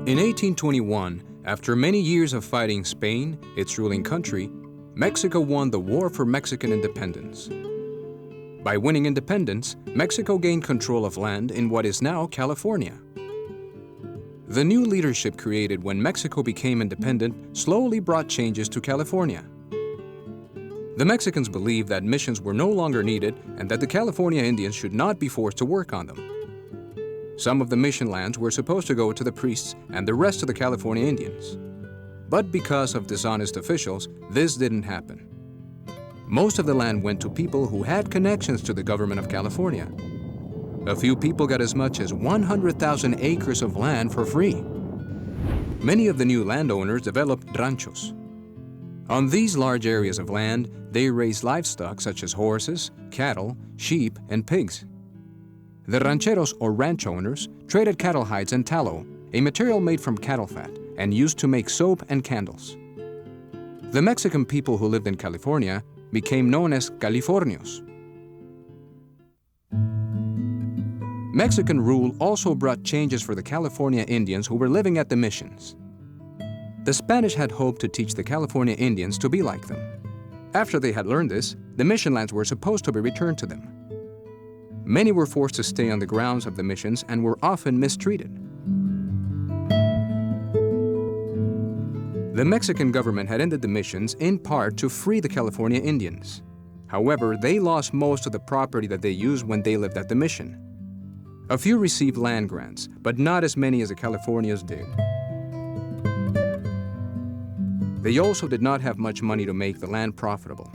In 1821, after many years of fighting Spain, its ruling country, Mexico won the War for Mexican Independence. By winning independence, Mexico gained control of land in what is now California. The new leadership created when Mexico became independent slowly brought changes to California. The Mexicans believed that missions were no longer needed and that the California Indians should not be forced to work on them. Some of the mission lands were supposed to go to the priests and the rest to the California Indians. But because of dishonest officials, this didn't happen. Most of the land went to people who had connections to the government of California. A few people got as much as 100,000 acres of land for free. Many of the new landowners developed ranchos. On these large areas of land, they raised livestock such as horses, cattle, sheep, and pigs. The rancheros or ranch owners traded cattle hides and tallow, a material made from cattle fat and used to make soap and candles. The Mexican people who lived in California became known as Californios. Mexican rule also brought changes for the California Indians who were living at the missions. The Spanish had hoped to teach the California Indians to be like them. After they had learned this, the mission lands were supposed to be returned to them. Many were forced to stay on the grounds of the missions and were often mistreated. The Mexican government had ended the missions in part to free the California Indians. However, they lost most of the property that they used when they lived at the mission. A few received land grants, but not as many as the Californios did. They also did not have much money to make the land profitable.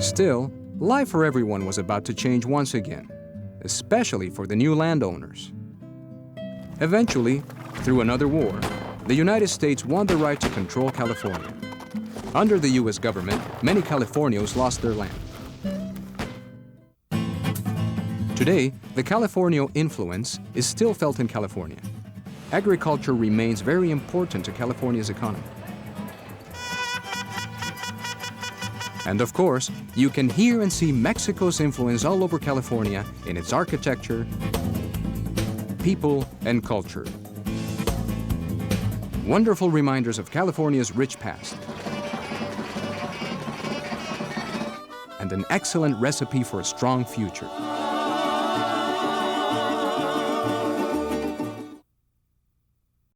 Still, life for everyone was about to change once again, especially for the new landowners. Eventually, through another war, the United States won the right to control California. Under the U.S. government, many Californios lost their land. Today, the Californio influence is still felt in California. Agriculture remains very important to California's economy. And of course, you can hear and see Mexico's influence all over California in its architecture, people, and culture. Wonderful reminders of California's rich past. And an excellent recipe for a strong future.